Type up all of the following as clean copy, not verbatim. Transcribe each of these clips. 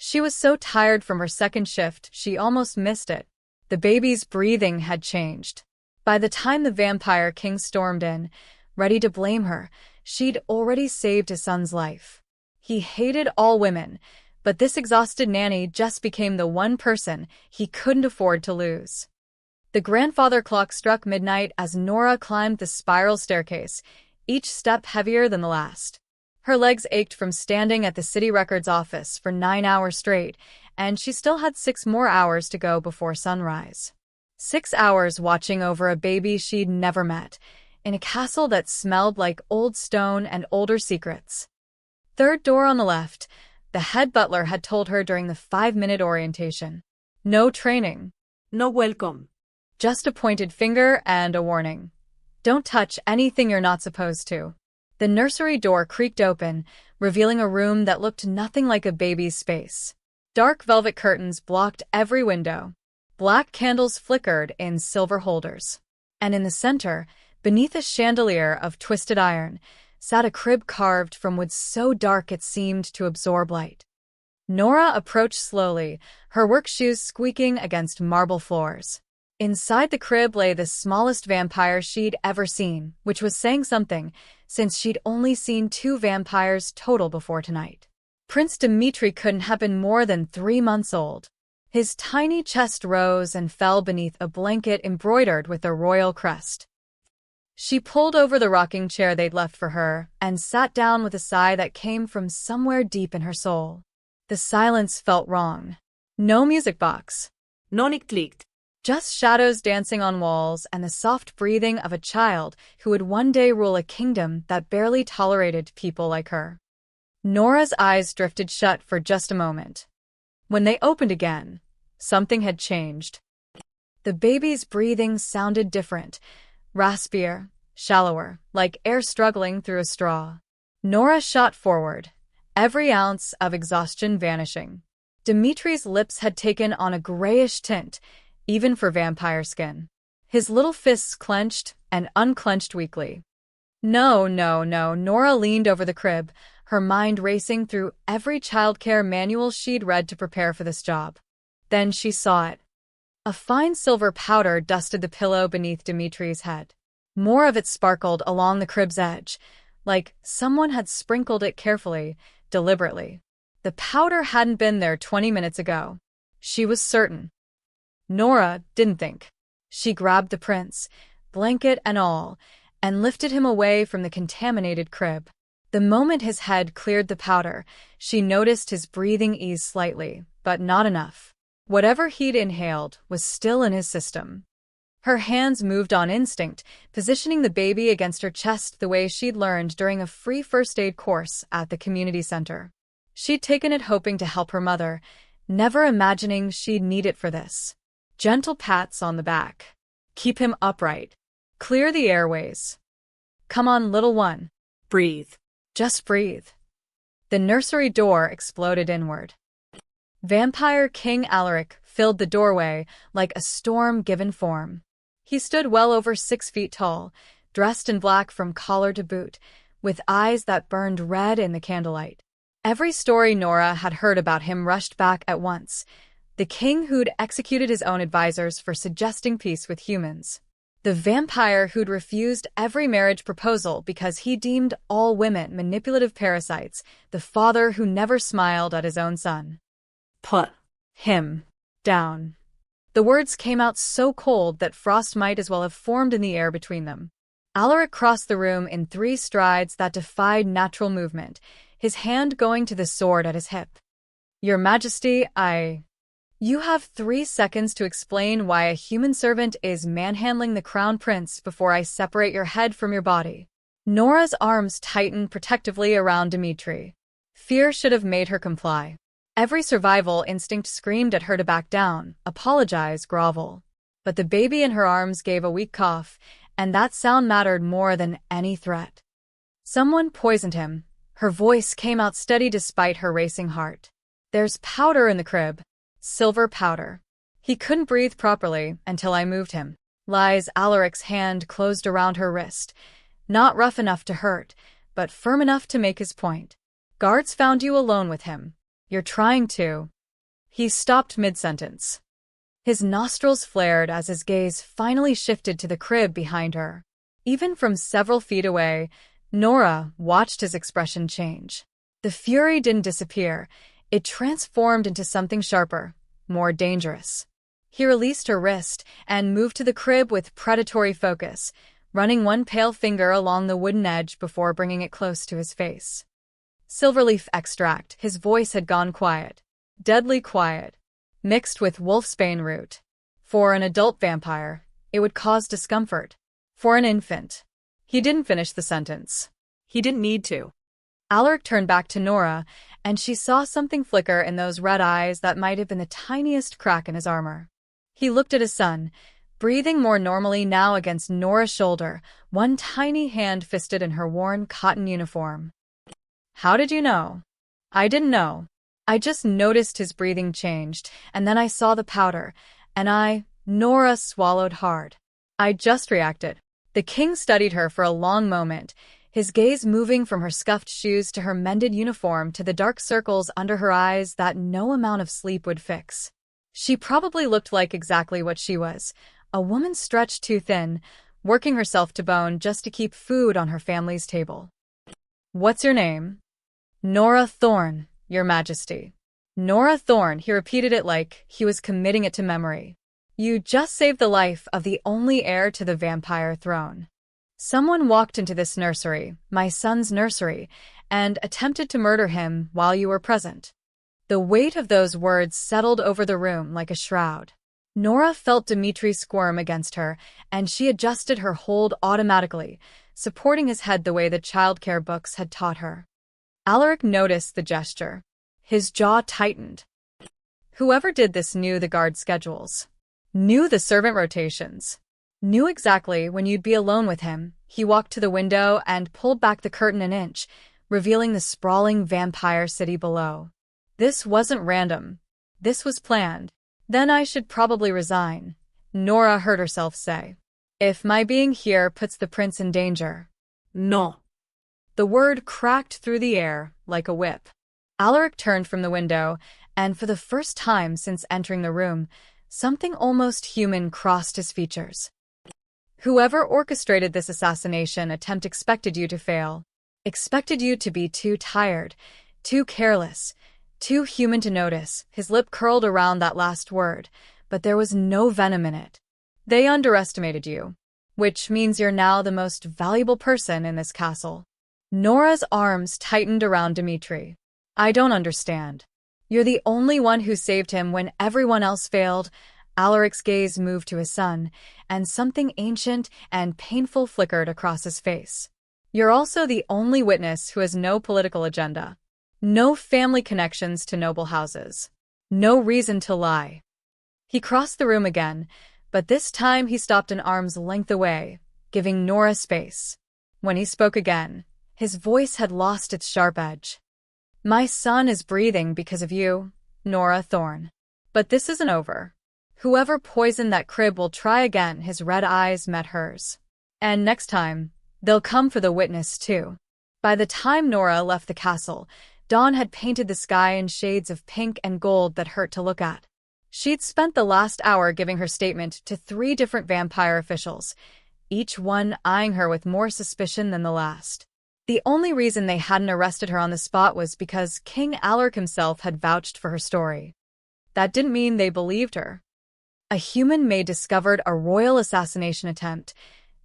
She was so tired from her second shift, she almost missed it. The baby's breathing had changed. By the time the vampire king stormed in, ready to blame her, she'd already saved his son's life. He hated all women, but this exhausted nanny just became the one person he couldn't afford to lose. The grandfather clock struck midnight as Nora climbed the spiral staircase, each step heavier than the last. Her legs ached from standing at the city records office for 9 hours straight, and she still had 6 more hours to go before sunrise. 6 hours watching over a baby she'd never met, in a castle that smelled like old stone and older secrets. Third door on the left, the head butler had told her during the 5-minute orientation. No training. No welcome. Just a pointed finger and a warning. Don't touch anything you're not supposed to. The nursery door creaked open, revealing a room that looked nothing like a baby's space. Dark velvet curtains blocked every window. Black candles flickered in silver holders. And in the center, beneath a chandelier of twisted iron, sat a crib carved from wood so dark it seemed to absorb light. Nora approached slowly, her work shoes squeaking against marble floors. Inside the crib lay the smallest vampire she'd ever seen, which was saying something, since she'd only seen 2 vampires total before tonight. Prince Dmitri couldn't have been more than 3 months old. His tiny chest rose and fell beneath a blanket embroidered with a royal crest. She pulled over the rocking chair they'd left for her and sat down with a sigh that came from somewhere deep in her soul. The silence felt wrong. No music box. None clicked. Just shadows dancing on walls and the soft breathing of a child who would one day rule a kingdom that barely tolerated people like her. Nora's eyes drifted shut for just a moment. When they opened again, something had changed. The baby's breathing sounded different, raspier, shallower, like air struggling through a straw. Nora shot forward, every ounce of exhaustion vanishing. Dimitri's lips had taken on a grayish tint, even for vampire skin. His little fists clenched and unclenched weakly. No, Nora leaned over the crib, her mind racing through every childcare manual she'd read to prepare for this job. Then she saw it. A fine silver powder dusted the pillow beneath Dimitri's head. More of it sparkled along the crib's edge, like someone had sprinkled it carefully, deliberately. The powder hadn't been there 20 minutes ago. She was certain. Nora didn't think. She grabbed the prince, blanket and all, and lifted him away from the contaminated crib. The moment his head cleared the powder, she noticed his breathing ease slightly, but not enough. Whatever he'd inhaled was still in his system. Her hands moved on instinct, positioning the baby against her chest the way she'd learned during a free first aid course at the community center. She'd taken it hoping to help her mother, never imagining she'd need it for this. Gentle pats on the back. Keep him upright. Clear the airways. Come on, little one. Breathe. Just breathe. The nursery door exploded inward. Vampire King Alaric filled the doorway like a storm given form. He stood well over 6 feet tall, dressed in black from collar to boot, with eyes that burned red in the candlelight. Every story Nora had heard about him rushed back at once. The king who'd executed his own advisors for suggesting peace with humans. The vampire who'd refused every marriage proposal because he deemed all women manipulative parasites. The father who never smiled at his own son. Put him down. The words came out so cold that frost might as well have formed in the air between them. Alaric crossed the room in 3 strides that defied natural movement, his hand going to the sword at his hip. Your Majesty, You have 3 seconds to explain why a human servant is manhandling the crown prince before I separate your head from your body. Nora's arms tightened protectively around Dmitri. Fear should have made her comply. Every survival instinct screamed at her to back down, apologize, grovel. But the baby in her arms gave a weak cough, and that sound mattered more than any threat. Someone poisoned him. Her voice came out steady despite her racing heart. There's powder in the crib. Silver powder. He couldn't breathe properly until I moved him. Lies. Alaric's hand closed around her wrist. Not rough enough to hurt, but firm enough to make his point. Guards found you alone with him. You're trying to. He stopped mid-sentence. His nostrils flared as his gaze finally shifted to the crib behind her. Even from several feet away, Nora watched his expression change. The fury didn't disappear. It transformed into something sharper, more dangerous. He released her wrist and moved to the crib with predatory focus, running one pale finger along the wooden edge before bringing it close to his face. Silverleaf extract. His voice had gone quiet. Deadly quiet. Mixed with wolfsbane root. For an adult vampire, it would cause discomfort. For an infant. He didn't finish the sentence. He didn't need to. Alaric turned back to Nora, and she saw something flicker in those red eyes that might have been the tiniest crack in his armor. He looked at his son, breathing more normally now against Nora's shoulder, one tiny hand fisted in her worn cotton uniform. How did you know? I didn't know. I just noticed his breathing changed, and then I saw the powder, and Nora swallowed hard. I just reacted. The king studied her for a long moment, his gaze moving from her scuffed shoes to her mended uniform to the dark circles under her eyes that no amount of sleep would fix. She probably looked like exactly what she was, a woman stretched too thin, working herself to bone just to keep food on her family's table. What's your name? Nora Thorne, Your Majesty. Nora Thorne, he repeated it like he was committing it to memory. You just saved the life of the only heir to the vampire throne. Someone walked into this nursery, my son's nursery, and attempted to murder him while you were present. The weight of those words settled over the room like a shroud. Nora felt Dimitri squirm against her, and she adjusted her hold automatically, supporting his head the way the childcare books had taught her. Alaric noticed the gesture. His jaw tightened. Whoever did this knew the guard schedules. Knew the servant rotations. Knew exactly when you'd be alone with him. He walked to the window and pulled back the curtain an inch, revealing the sprawling vampire city below. This wasn't random. This was planned. Then I should probably resign, Nora heard herself say. If my being here puts the prince in danger. No. The word cracked through the air like a whip. Alaric turned from the window, and for the first time since entering the room, something almost human crossed his features. Whoever orchestrated this assassination attempt expected you to fail. Expected you to be too tired, too careless, too human to notice. His lip curled around that last word, but there was no venom in it. They underestimated you, which means you're now the most valuable person in this castle. Nora's arms tightened around Dimitri. I don't understand. You're the only one who saved him when everyone else failed. Alaric's gaze moved to his son, and something ancient and painful flickered across his face. You're also the only witness who has no political agenda. No family connections to noble houses. No reason to lie. He crossed the room again, but this time he stopped an arm's length away, giving Nora space. When he spoke again, his voice had lost its sharp edge. My son is breathing because of you, Nora Thorne. But this isn't over. Whoever poisoned that crib will try again. His red eyes met hers. And next time, they'll come for the witness too. By the time Nora left the castle, dawn had painted the sky in shades of pink and gold that hurt to look at. She'd spent the last hour giving her statement to 3 different vampire officials, each one eyeing her with more suspicion than the last. The only reason they hadn't arrested her on the spot was because King Alaric himself had vouched for her story. That didn't mean they believed her. A human may discovered a royal assassination attempt.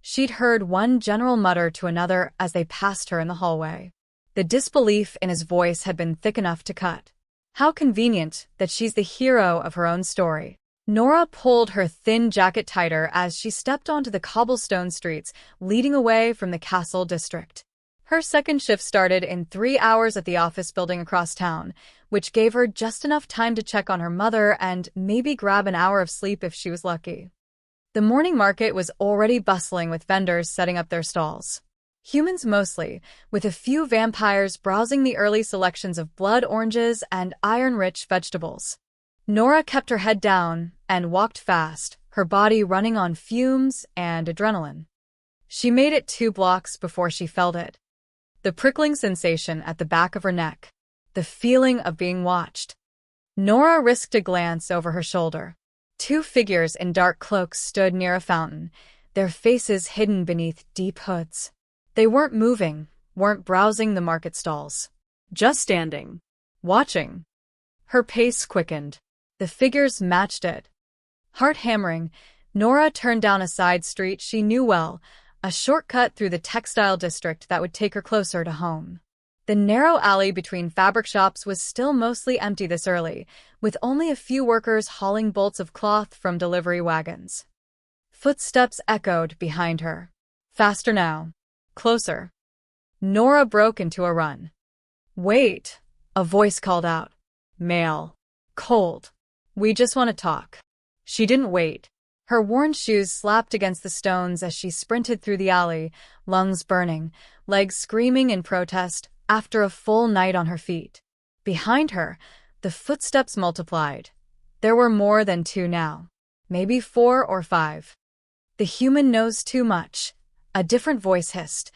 She'd heard one general mutter to another as they passed her in the hallway. The disbelief in his voice had been thick enough to cut. How convenient that she's the hero of her own story. Nora pulled her thin jacket tighter as she stepped onto the cobblestone streets leading away from the castle district. Her second shift started in 3 hours at the office building across town, which gave her just enough time to check on her mother and maybe grab an hour of sleep if she was lucky. The morning market was already bustling with vendors setting up their stalls. Humans mostly, with a few vampires browsing the early selections of blood oranges and iron-rich vegetables. Nora kept her head down and walked fast, her body running on fumes and adrenaline. She made it 2 blocks before she felt it. The prickling sensation at the back of her neck. the feeling of being watched. Nora risked a glance over her shoulder. Two figures in dark cloaks stood near a fountain, their faces hidden beneath deep hoods. They weren't moving, weren't browsing the market stalls. Just standing. Watching. Her pace quickened. The figures matched it. Heart hammering, Nora turned down a side street she knew well, a shortcut through the textile district that would take her closer to home. The narrow alley between fabric shops was still mostly empty this early, with only a few workers hauling bolts of cloth from delivery wagons. Footsteps echoed behind her. Faster now. Closer. Nora broke into a run. "Wait," a voice called out. Male. Cold. "We just want to talk." She didn't wait. Her worn shoes slapped against the stones as she sprinted through the alley, lungs burning, legs screaming in protest after a full night on her feet. Behind her, the footsteps multiplied. There were more than two now. Maybe 4 or 5. "The human knows too much," a different voice hissed,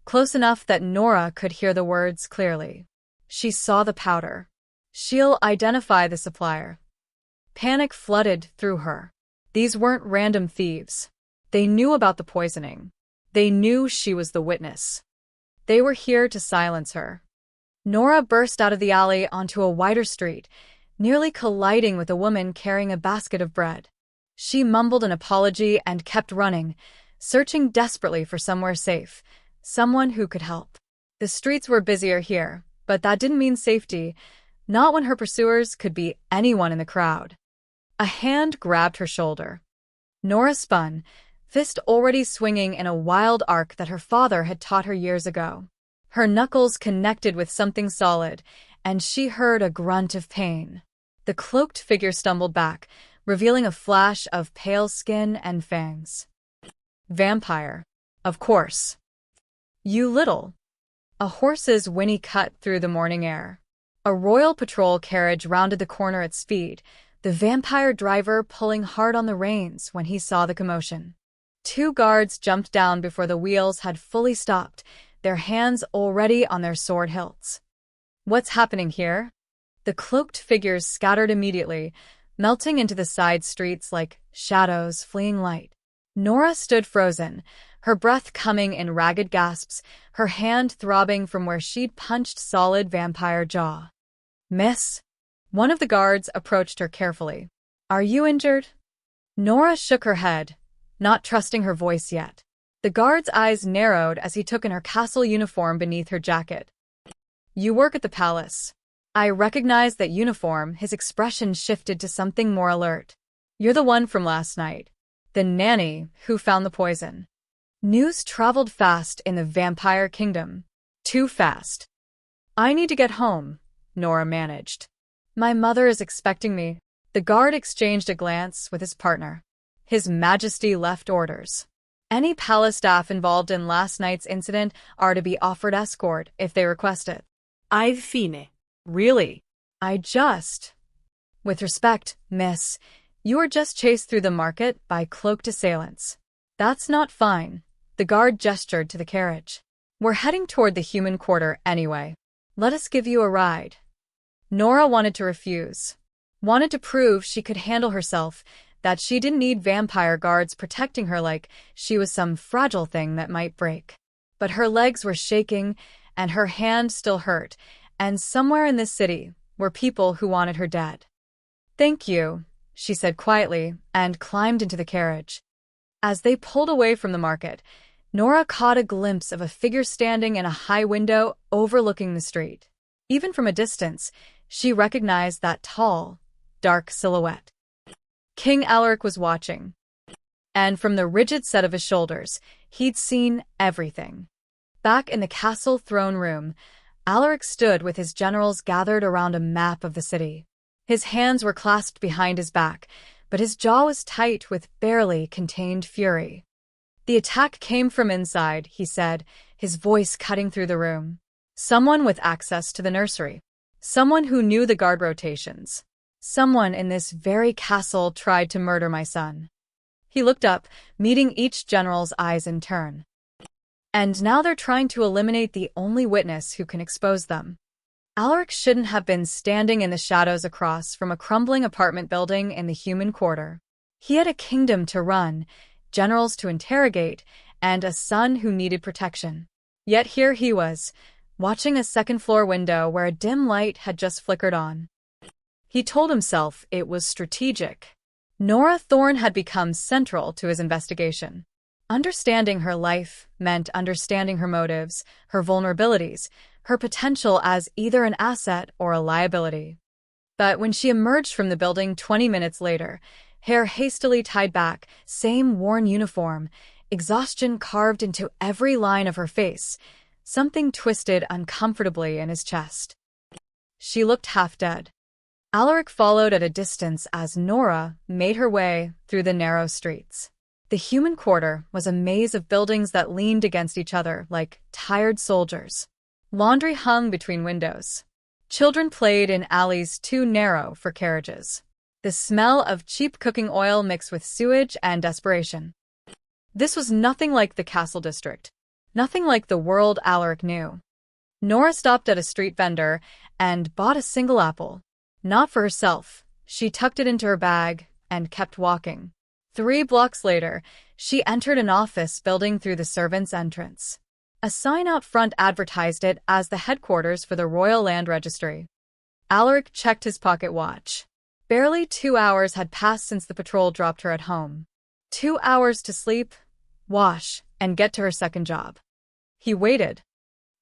close enough that Nora could hear the words clearly. She saw the powder. "She'll identify the supplier." Panic flooded through her. These weren't random thieves. They knew about the poisoning. They knew she was the witness. They were here to silence her. Nora burst out of the alley onto a wider street, nearly colliding with a woman carrying a basket of bread. She mumbled an apology and kept running, searching desperately for somewhere safe, someone who could help. The streets were busier here, but that didn't mean safety, not when her pursuers could be anyone in the crowd. A hand grabbed her shoulder. Nora spun, fist already swinging in a wild arc that her father had taught her years ago. Her knuckles connected with something solid, and she heard a grunt of pain. The cloaked figure stumbled back, revealing a flash of pale skin and fangs. Vampire. Of course. "You little." A horse's whinny cut through the morning air. A royal patrol carriage rounded the corner at speed, the vampire driver pulling hard on the reins when he saw the commotion. 2 guards jumped down before the wheels had fully stopped, their hands already on their sword hilts. "What's happening here?" The cloaked figures scattered immediately, melting into the side streets like shadows fleeing light. Nora stood frozen, her breath coming in ragged gasps, her hand throbbing from where she'd punched solid vampire jaw. "Miss?" One of the guards approached her carefully. "Are you injured?" Nora shook her head, not trusting her voice yet. The guard's eyes narrowed as he took in her castle uniform beneath her jacket. "You work at the palace." I recognized that uniform. His expression shifted to something more alert. "You're the one from last night. The nanny who found the poison." News traveled fast in the vampire kingdom. Too fast. "I need to get home," Nora managed. "My mother is expecting me." The guard exchanged a glance with his partner. His Majesty left orders. Any palace staff involved in last night's incident are to be offered escort if they request it. I've fine. Really? With respect, miss, you were just chased through the market by cloaked assailants. That's not fine. The guard gestured to the carriage. We're heading toward the human quarter anyway. Let us give you a ride. Nora wanted to refuse. Wanted to prove she could handle herself, that she didn't need vampire guards protecting her like she was some fragile thing that might break. But her legs were shaking, and her hand still hurt, and somewhere in this city were people who wanted her dead. "Thank you," she said quietly, and climbed into the carriage. As they pulled away from the market, Nora caught a glimpse of a figure standing in a high window overlooking the street. Even from a distance, she recognized that tall, dark silhouette. King Alaric was watching. And from the rigid set of his shoulders, he'd seen everything. Back in the castle throne room, Alaric stood with his generals gathered around a map of the city. His hands were clasped behind his back, but his jaw was tight with barely contained fury. "The attack came from inside," he said, his voice cutting through the room. "Someone with access to the nursery. Someone who knew the guard rotations. Someone in this very castle tried to murder my son." He looked up, meeting each general's eyes in turn. "And now they're trying to eliminate the only witness who can expose them." Alaric shouldn't have been standing in the shadows across from a crumbling apartment building in the human quarter. He had a kingdom to run, generals to interrogate, and a son who needed protection. Yet here he was, watching a second-floor window where a dim light had just flickered on. He told himself it was strategic. Nora Thorne had become central to his investigation. Understanding her life meant understanding her motives, her vulnerabilities, her potential as either an asset or a liability. But when she emerged from the building 20 minutes later, hair hastily tied back, same worn uniform, exhaustion carved into every line of her face, something twisted uncomfortably in his chest. She looked half dead. Alaric followed at a distance as Nora made her way through the narrow streets. The human quarter was a maze of buildings that leaned against each other like tired soldiers. Laundry hung between windows. Children played in alleys too narrow for carriages. The smell of cheap cooking oil mixed with sewage and desperation. This was nothing like the Castle District, nothing like the world Alaric knew. Nora stopped at a street vendor and bought a single apple. Not for herself. She tucked it into her bag and kept walking. 3 blocks later, she entered an office building through the servants' entrance. A sign out front advertised it as the headquarters for the Royal Land Registry. Alaric checked his pocket watch. Barely 2 hours had passed since the patrol dropped her at home. 2 hours to sleep, wash, and get to her second job. He waited.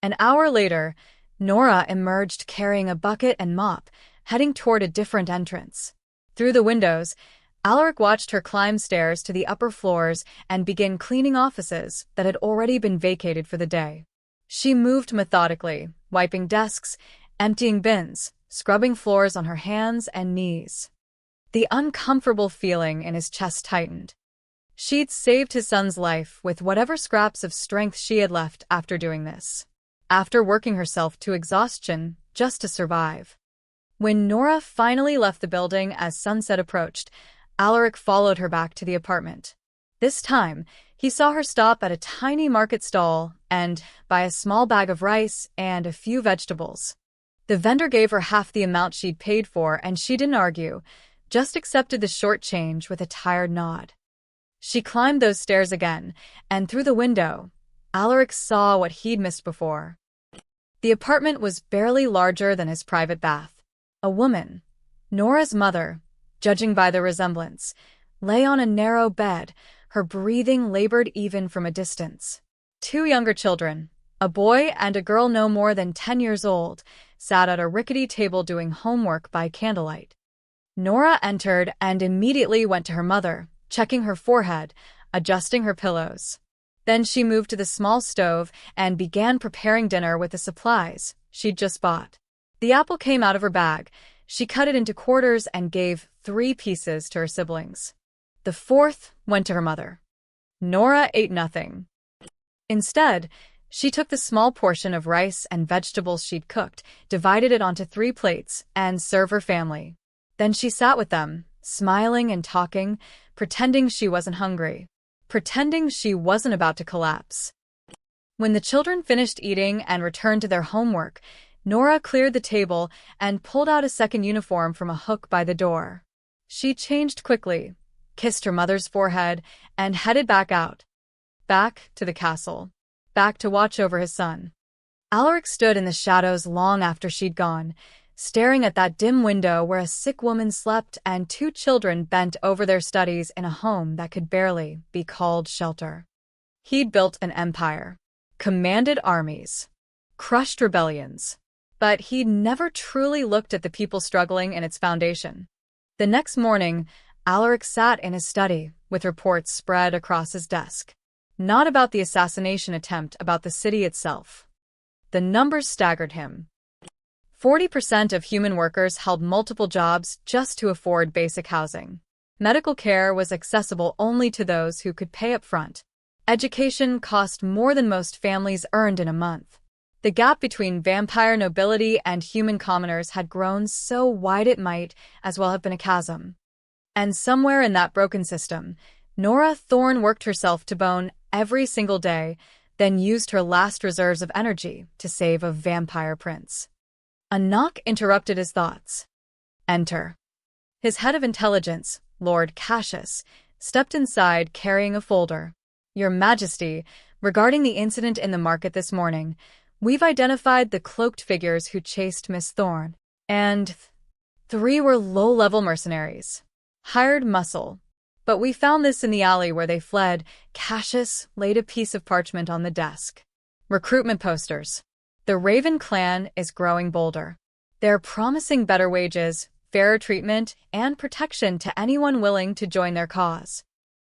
An hour later, Nora emerged carrying a bucket and mop, heading toward a different entrance. Through the windows, Alaric watched her climb stairs to the upper floors and begin cleaning offices that had already been vacated for the day. She moved methodically, wiping desks, emptying bins, scrubbing floors on her hands and knees. The uncomfortable feeling in his chest tightened. She'd saved his son's life with whatever scraps of strength she had left after doing this. After working herself to exhaustion just to survive. When Nora finally left the building as sunset approached, Alaric followed her back to the apartment. This time, he saw her stop at a tiny market stall and buy a small bag of rice and a few vegetables. The vendor gave her half the amount she'd paid for, and she didn't argue, just accepted the short change with a tired nod. She climbed those stairs again, and through the window, Alaric saw what he'd missed before. The apartment was barely larger than his private bath. A woman, Nora's mother, judging by the resemblance, lay on a narrow bed, her breathing labored even from a distance. 2 younger children, a boy and a girl no more than 10 years old, sat at a rickety table doing homework by candlelight. Nora entered and immediately went to her mother, checking her forehead, adjusting her pillows. Then she moved to the small stove and began preparing dinner with the supplies she'd just bought. The apple came out of her bag. She cut it into quarters and gave 3 pieces to her siblings. The 4th went to her mother. Nora ate nothing. Instead, she took the small portion of rice and vegetables she'd cooked, divided it onto 3 plates, and served her family. Then she sat with them, smiling and talking, pretending she wasn't hungry, pretending she wasn't about to collapse. When the children finished eating and returned to their homework, Nora cleared the table and pulled out a second uniform from a hook by the door. She changed quickly, kissed her mother's forehead, and headed back out. Back to the castle. Back to watch over his son. Alaric stood in the shadows long after she'd gone, staring at that dim window where a sick woman slept and 2 children bent over their studies in a home that could barely be called shelter. He'd built an empire, commanded armies, crushed rebellions. But he'd never truly looked at the people struggling in its foundation. The next morning, Alaric sat in his study, with reports spread across his desk. Not about the assassination attempt, about the city itself. The numbers staggered him. 40% of human workers held multiple jobs just to afford basic housing. Medical care was accessible only to those who could pay up front. Education cost more than most families earned in a month. The gap between vampire nobility and human commoners had grown so wide it might as well have been a chasm. And somewhere in that broken system, Nora Thorne worked herself to bone every single day, then used her last reserves of energy to save a vampire prince. A knock interrupted his thoughts. Enter. His head of intelligence, Lord Cassius, stepped inside carrying a folder. Your Majesty, regarding the incident in the market this morning, we've identified the cloaked figures who chased Miss Thorne, and 3 were low-level mercenaries. Hired muscle. But we found this in the alley where they fled. Cassius laid a piece of parchment on the desk. Recruitment posters. The Raven clan is growing bolder. They're promising better wages, fairer treatment, and protection to anyone willing to join their cause.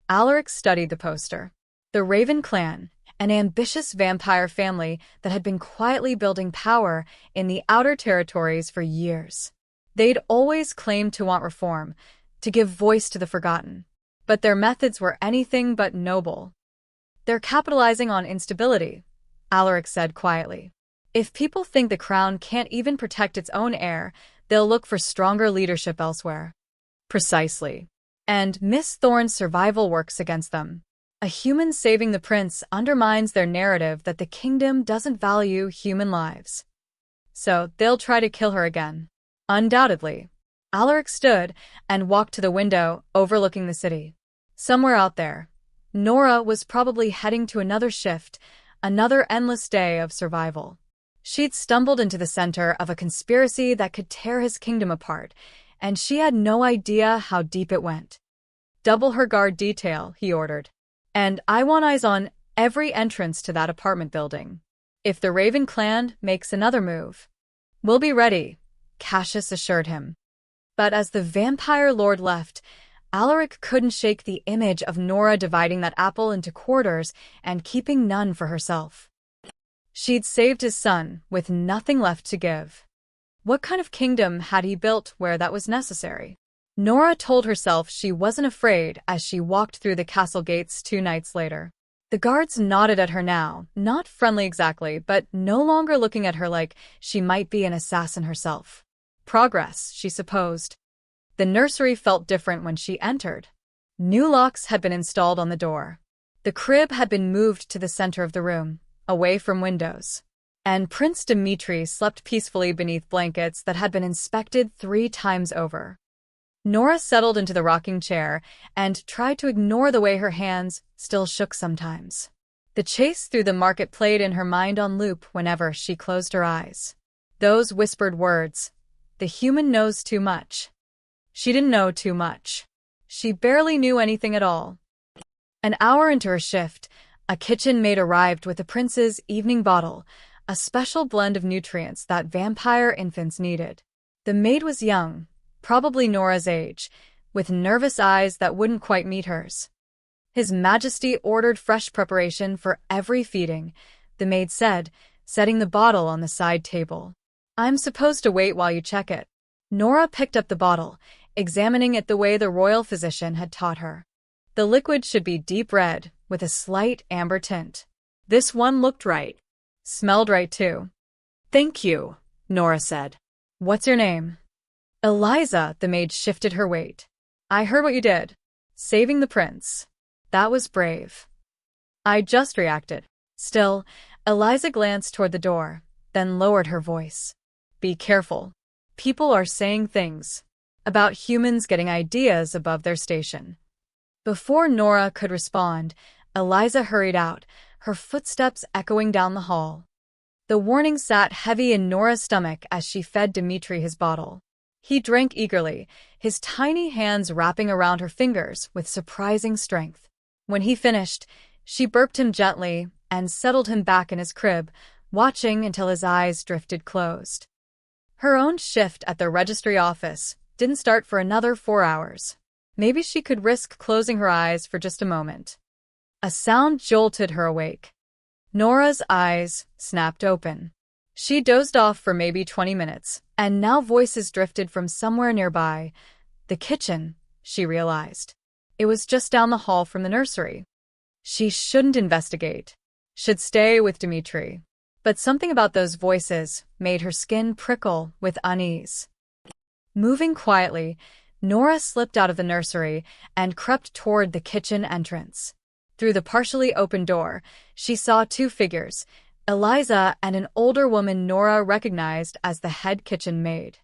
Alaric studied the poster. The Raven clan, an ambitious vampire family that had been quietly building power in the outer territories for years. They'd always claimed to want reform, to give voice to the forgotten. But their methods were anything but noble. They're capitalizing on instability, Alaric said quietly. If people think the crown can't even protect its own heir, they'll look for stronger leadership elsewhere. Precisely. And Miss Thorne's survival works against them. A human saving the prince undermines their narrative that the kingdom doesn't value human lives. So they'll try to kill her again. Undoubtedly. Alaric stood and walked to the window overlooking the city. Somewhere out there, Nora was probably heading to another shift, another endless day of survival. She'd stumbled into the center of a conspiracy that could tear his kingdom apart, and she had no idea how deep it went. Double her guard detail, he ordered. And I want eyes on every entrance to that apartment building. If the Raven clan makes another move, we'll be ready, Cassius assured him. But as the vampire lord left, Alaric couldn't shake the image of Nora dividing that apple into quarters and keeping none for herself. She'd saved his son with nothing left to give. What kind of kingdom had he built where that was necessary? Nora told herself she wasn't afraid as she walked through the castle gates 2 nights later. The guards nodded at her now, not friendly exactly, but no longer looking at her like she might be an assassin herself. Progress, she supposed. The nursery felt different when she entered. New locks had been installed on the door. The crib had been moved to the center of the room, away from windows. And Prince Dmitri slept peacefully beneath blankets that had been inspected 3 times over. Nora settled into the rocking chair and tried to ignore the way her hands still shook sometimes. The chase through the market played in her mind on loop whenever she closed her eyes. Those whispered words. The human knows too much. She didn't know too much. She barely knew anything at all. An hour into her shift, a kitchen maid arrived with the prince's evening bottle, a special blend of nutrients that vampire infants needed. The maid was young, probably Nora's age, with nervous eyes that wouldn't quite meet hers. His Majesty ordered fresh preparation for every feeding, the maid said, setting the bottle on the side table. I'm supposed to wait while you check it. Nora picked up the bottle, examining it the way the royal physician had taught her. The liquid should be deep red, with a slight amber tint. This one looked right. Smelled right, too. Thank you, Nora said. What's your name? Eliza, the maid shifted her weight. I heard what you did. Saving the prince. That was brave. I just reacted. Still, Eliza glanced toward the door, then lowered her voice. Be careful. People are saying things about humans getting ideas above their station. Before Nora could respond, Eliza hurried out, her footsteps echoing down the hall. The warning sat heavy in Nora's stomach as she fed Dmitri his bottle. He drank eagerly, his tiny hands wrapping around her fingers with surprising strength. When he finished, she burped him gently and settled him back in his crib, watching until his eyes drifted closed. Her own shift at the registry office didn't start for another 4 hours. Maybe she could risk closing her eyes for just a moment. A sound jolted her awake. Nora's eyes snapped open. She dozed off for maybe 20 minutes, and now voices drifted from somewhere nearby. The kitchen, she realized. It was just down the hall from the nursery. She shouldn't investigate. Should stay with Dmitri. But something about those voices made her skin prickle with unease. Moving quietly, Nora slipped out of the nursery and crept toward the kitchen entrance. Through the partially open door, she saw 2 figures, Eliza and an older woman Nora recognized as the head kitchen maid.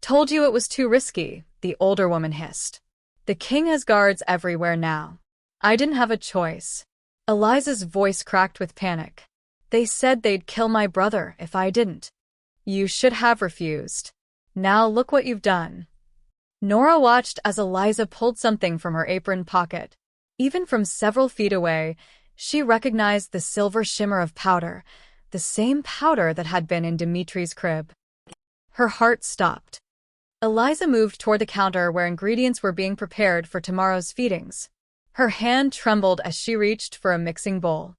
"Told you it was too risky," the older woman hissed. "The king has guards everywhere now. I didn't have a choice." Eliza's voice cracked with panic. "They said they'd kill my brother if I didn't." "You should have refused. Now look what you've done." Nora watched as Eliza pulled something from her apron pocket. Even from several feet away, she recognized the silver shimmer of powder, the same powder that had been in Dimitri's crib. Her heart stopped. Eliza moved toward the counter where ingredients were being prepared for tomorrow's feedings. Her hand trembled as she reached for a mixing bowl.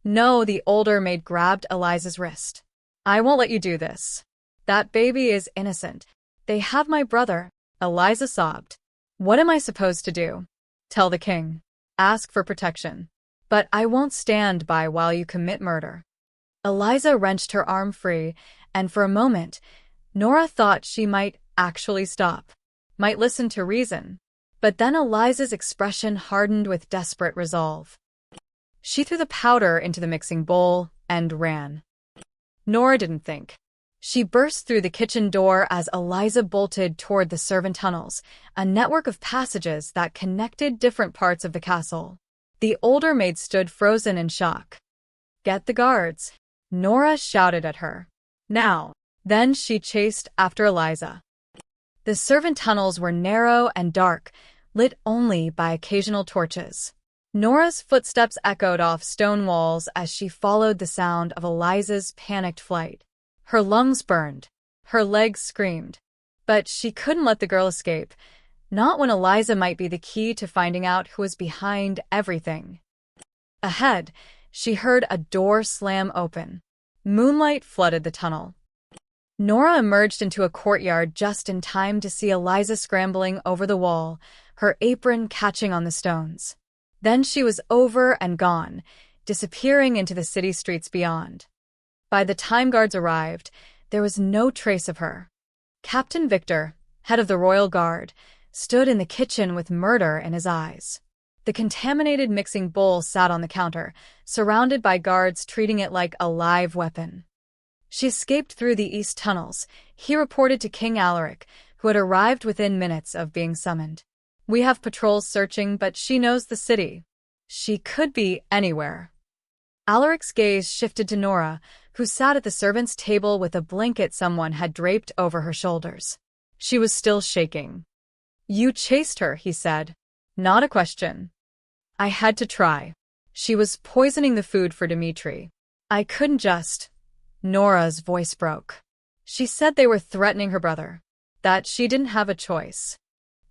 "No," the older maid grabbed Eliza's wrist. "I won't let you do this. That baby is innocent. They have my brother," Eliza sobbed. "What am I supposed to do? Tell the king. Ask for protection. But I won't stand by while you commit murder." Eliza wrenched her arm free, and for a moment, Nora thought she might actually stop, might listen to reason. But then Eliza's expression hardened with desperate resolve. She threw the powder into the mixing bowl and ran. Nora didn't think. She burst through the kitchen door as Eliza bolted toward the servant tunnels, a network of passages that connected different parts of the castle. The older maid stood frozen in shock. "Get the guards," Nora shouted at her. "Now." Then she chased after Eliza. The servant tunnels were narrow and dark, lit only by occasional torches. Nora's footsteps echoed off stone walls as she followed the sound of Eliza's panicked flight. Her lungs burned. Her legs screamed. But she couldn't let the girl escape, not when Eliza might be the key to finding out who was behind everything. Ahead, she heard a door slam open. Moonlight flooded the tunnel. Nora emerged into a courtyard just in time to see Eliza scrambling over the wall, her apron catching on the stones. Then she was over and gone, disappearing into the city streets beyond. By the time guards arrived, there was no trace of her. Captain Victor, head of the Royal Guard, stood in the kitchen with murder in his eyes. The contaminated mixing bowl sat on the counter, surrounded by guards treating it like a live weapon. She escaped through the east tunnels, he reported to King Alaric, who had arrived within minutes of being summoned. "We have patrols searching, but she knows the city. She could be anywhere." Alaric's gaze shifted to Nora, who sat at the servants' table with a blanket someone had draped over her shoulders. She was still shaking. "You chased her," he said. "Not a question." "I had to try. She was poisoning the food for Dimitri. I couldn't just—" Nora's voice broke. She said they were threatening her brother, that she didn't have a choice.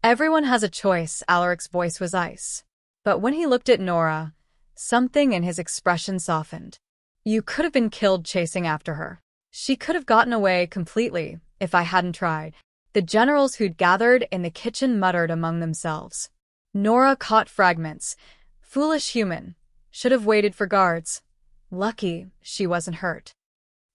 "Everyone has a choice," Alaric's voice was ice. But when he looked at Nora, something in his expression softened. "You could have been killed chasing after her. She could have gotten away completely if I hadn't tried." The generals who'd gathered in the kitchen muttered among themselves. Nora caught fragments. "Foolish human. Should have waited for guards. Lucky she wasn't hurt."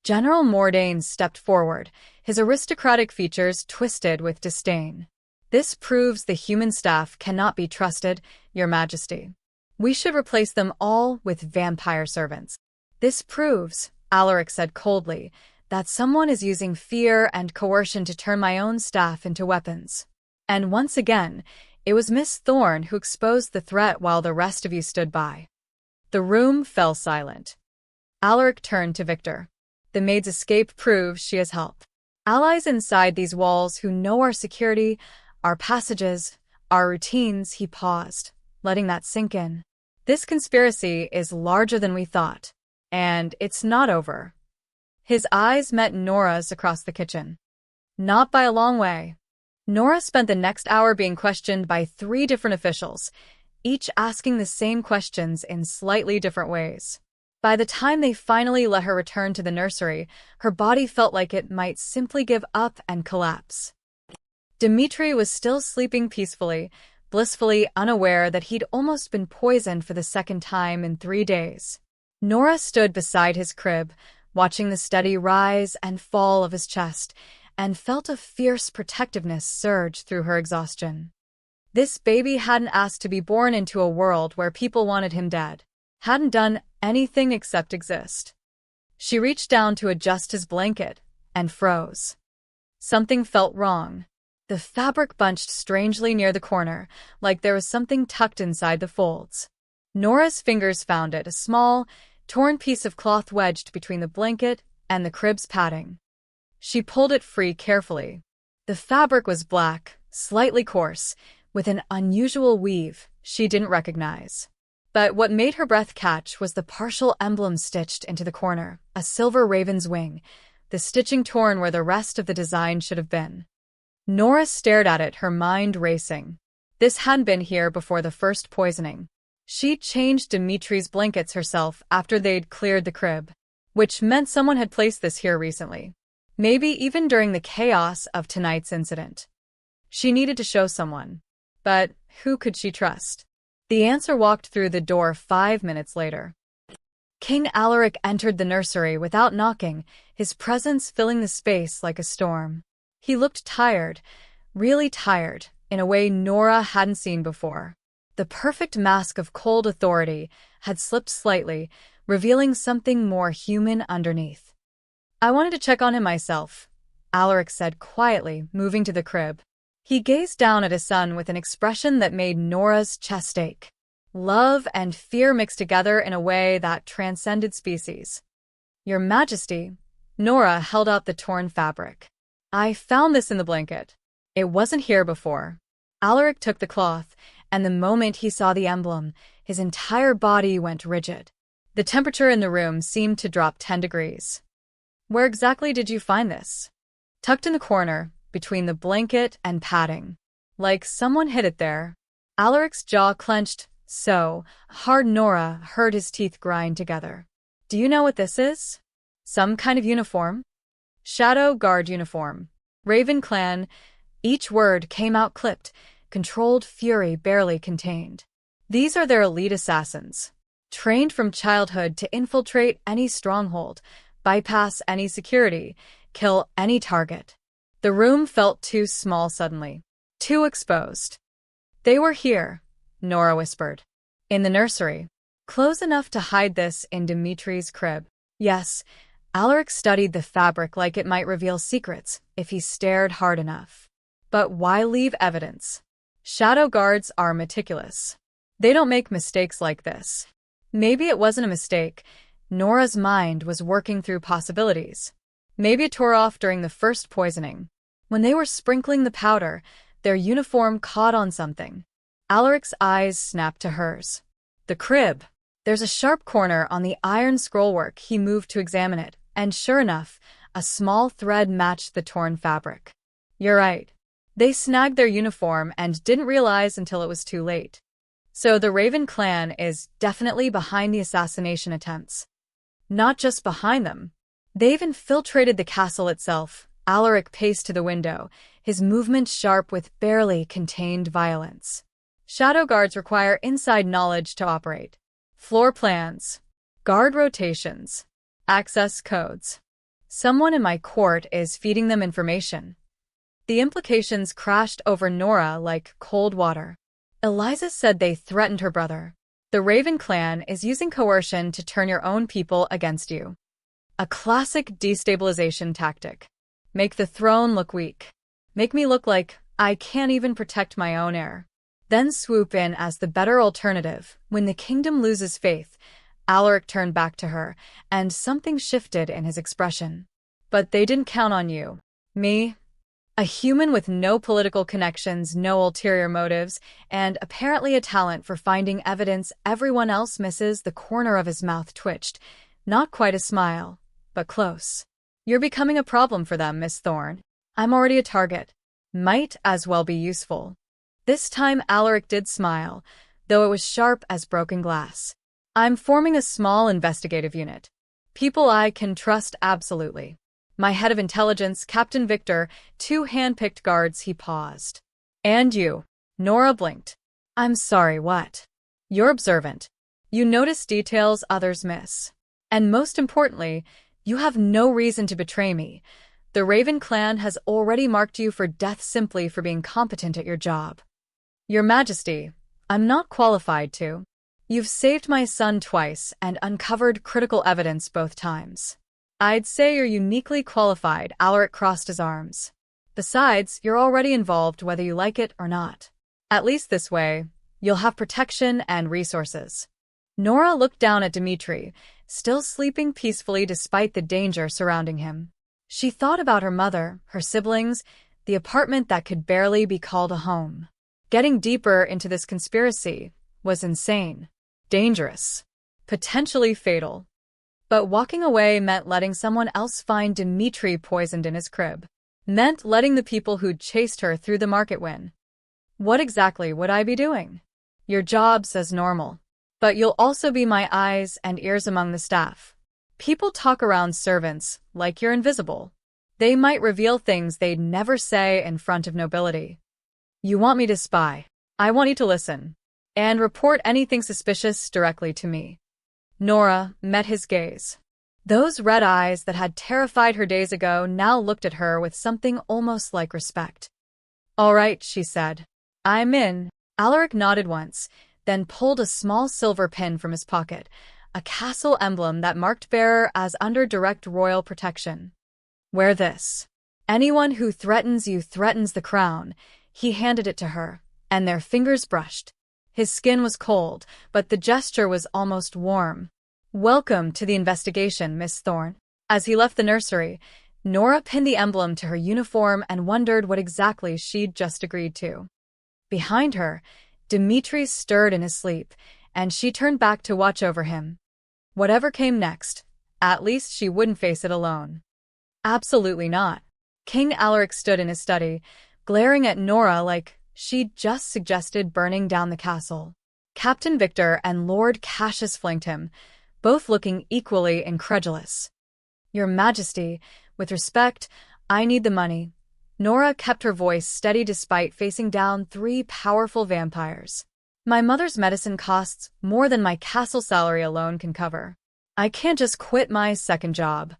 General Mordain stepped forward, his aristocratic features twisted with disdain. "This proves the human staff cannot be trusted, Your Majesty. We should replace them all with vampire servants." "This proves," Alaric said coldly, "that someone is using fear and coercion to turn my own staff into weapons." And once again, it was Miss Thorne who exposed the threat while the rest of you stood by. The room fell silent. Alaric turned to Victor. "The maid's escape proves she has help. Allies inside these walls who know our security, our passages, our routines." He paused, letting that sink in. "This conspiracy is larger than we thought, and it's not over." His eyes met Nora's across the kitchen. "Not by a long way." Nora spent the next hour being questioned by 3 different officials, each asking the same questions in slightly different ways. By the time they finally let her return to the nursery, her body felt like it might simply give up and collapse. Dimitri was still sleeping peacefully, blissfully unaware that he'd almost been poisoned for the second time in 3 days. Nora stood beside his crib, watching the steady rise and fall of his chest, and felt a fierce protectiveness surge through her exhaustion. This baby hadn't asked to be born into a world where people wanted him dead, hadn't done anything except exist. She reached down to adjust his blanket and froze. Something felt wrong. The fabric bunched strangely near the corner, like there was something tucked inside the folds. Nora's fingers found it, a small, torn piece of cloth wedged between the blanket and the crib's padding. She pulled it free carefully. The fabric was black, slightly coarse, with an unusual weave she didn't recognize. But what made her breath catch was the partial emblem stitched into the corner, a silver raven's wing, the stitching torn where the rest of the design should have been. Nora stared at it, her mind racing. This hadn't been here before the first poisoning. She'd changed Dimitri's blankets herself after they'd cleared the crib, which meant someone had placed this here recently. Maybe even during the chaos of tonight's incident. She needed to show someone. But who could she trust? The answer walked through the door 5 minutes later. King Alaric entered the nursery without knocking, his presence filling the space like a storm. He looked tired, really tired, in a way Nora hadn't seen before. The perfect mask of cold authority had slipped slightly, revealing something more human underneath. "I wanted to check on him myself," Alaric said quietly, moving to the crib. He gazed down at his son with an expression that made Nora's chest ache. Love and fear mixed together in a way that transcended species. "Your Majesty," Nora held out the torn fabric. "I found this in the blanket. It wasn't here before." Alaric took the cloth, and the moment he saw the emblem, his entire body went rigid. The temperature in the room seemed to drop 10 degrees. "Where exactly did you find this?" "Tucked in the corner, between the blanket and padding. Like someone hid it there." Alaric's jaw clenched so hard Nora heard his teeth grind together. "Do you know what this is? Some kind of uniform?" "Shadow Guard uniform. Raven Clan." Each word came out clipped, controlled fury barely contained. "These are their elite assassins. Trained from childhood to infiltrate any stronghold, bypass any security, kill any target." The room felt too small suddenly. Too exposed. "They were here," Nora whispered. "In the nursery. Close enough to hide this in Dimitri's crib." Yes, Alaric studied the fabric like it might reveal secrets if he stared hard enough. But why leave evidence? Shadow guards are meticulous. They don't make mistakes like this. Maybe it wasn't a mistake. Nora's mind was working through possibilities. Maybe it tore off during the first poisoning. When they were sprinkling the powder, their uniform caught on something. Alaric's eyes snapped to hers. "The crib." There's a sharp corner on the iron scrollwork. He moved to examine it, and sure enough, a small thread matched the torn fabric. "You're right. They snagged their uniform and didn't realize until it was too late. So the Raven clan is definitely behind the assassination attempts. Not just behind them. They've infiltrated the castle itself." Alaric paced to the window, his movement sharp with barely contained violence. "Shadow guards require inside knowledge to operate. Floor plans, guard rotations, access codes. Someone in my court is feeding them information." The implications crashed over Nora like cold water. "Eliza said they threatened her brother. The Raven clan is using coercion to turn your own people against you. A classic destabilization tactic. Make the throne look weak. Make me look like I can't even protect my own heir. Then swoop in as the better alternative when the kingdom loses faith." Alaric turned back to her, and something shifted in his expression. "But they didn't count on you. Me? A human with no political connections, no ulterior motives, and apparently a talent for finding evidence everyone else misses." The corner of his mouth twitched. Not quite a smile, but close. "You're becoming a problem for them, Miss Thorne. I'm already a target. Might as well be useful." This time Alaric did smile, though it was sharp as broken glass. "I'm forming a small investigative unit. People I can trust absolutely. My head of intelligence, Captain Victor, 2 hand-picked guards." He paused. "And you." Nora blinked. "I'm sorry, what?" "You're observant. You notice details others miss. And most importantly, you have no reason to betray me. The Raven clan has already marked you for death simply for being competent at your job." "Your Majesty, I'm not qualified to." "You've saved my son twice and uncovered critical evidence both times. I'd say you're uniquely qualified, Alaric crossed his arms. Besides, you're already involved whether you like it or not. At least this way, you'll have protection and resources. Nora looked down at Dmitri, still sleeping peacefully despite the danger surrounding him. She thought about her mother, her siblings, the apartment that could barely be called a home. Getting deeper into this conspiracy was insane, dangerous, potentially fatal. But walking away meant letting someone else find Dmitri poisoned in his crib. Meant letting the people who'd chased her through the market win. What exactly would I be doing? Your job says normal. But you'll also be my eyes and ears among the staff. People talk around servants like you're invisible. They might reveal things they'd never say in front of nobility. You want me to spy. I want you to listen. And report anything suspicious directly to me. Nora met his gaze. Those red eyes that had terrified her days ago now looked at her with something almost like respect. All right, she said. I'm in. Alaric nodded once, then pulled a small silver pin from his pocket, a castle emblem that marked bearer as under direct royal protection. Wear this. Anyone who threatens you threatens the crown. He handed it to her, and their fingers brushed. His skin was cold, but the gesture was almost warm. Welcome to the investigation, Miss Thorne. As he left the nursery, Nora pinned the emblem to her uniform and wondered what exactly she'd just agreed to. Behind her, Dmitri stirred in his sleep, and she turned back to watch over him. Whatever came next, at least she wouldn't face it alone. Absolutely not. King Alaric stood in his study, glaring at Nora like she'd just suggested burning down the castle. Captain Victor and Lord Cassius flanked him, both looking equally incredulous. Your Majesty, with respect, I need the money. Nora kept her voice steady despite facing down 3 powerful vampires. My mother's medicine costs more than my castle salary alone can cover. I can't just quit my second job.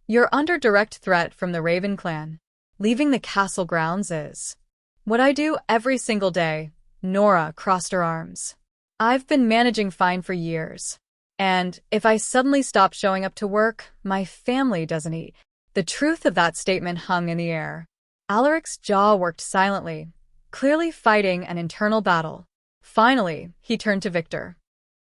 You're under direct threat from the Raven clan. Leaving the castle grounds is what I do every single day. Nora crossed her arms. I've been managing fine for years. And if I suddenly stop showing up to work, my family doesn't eat. The truth of that statement hung in the air. Alaric's jaw worked silently, clearly fighting an internal battle. Finally, he turned to Victor.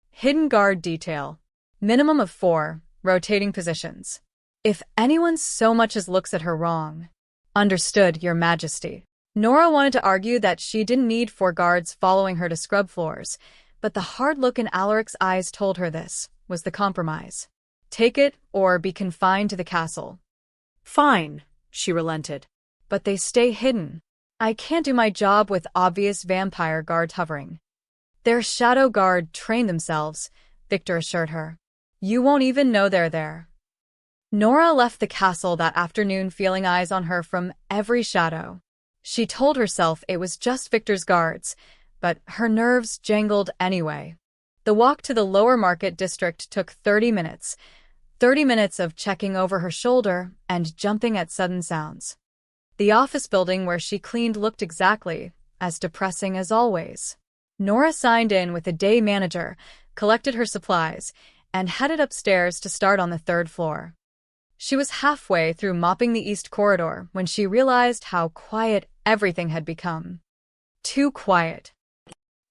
Hidden guard detail. Minimum of 4, rotating positions. If anyone so much as looks at her wrong. Understood, Your Majesty. Nora wanted to argue that she didn't need 4 guards following her to scrub floors, but the hard look in Alaric's eyes told her this was the compromise. Take it or be confined to the castle. Fine, she relented. But they stay hidden. I can't do my job with obvious vampire guards hovering. Their shadow guard trained themselves, Victor assured her. You won't even know they're there. Nora left the castle that afternoon feeling eyes on her from every shadow. She told herself it was just Victor's guards, but her nerves jangled anyway. The walk to the lower market district took 30 minutes. 30 minutes of checking over her shoulder and jumping at sudden sounds. The office building where she cleaned looked exactly as depressing as always. Nora signed in with the day manager, collected her supplies, and headed upstairs to start on the 3rd floor. She was halfway through mopping the east corridor when she realized how quiet everything had become. Too quiet.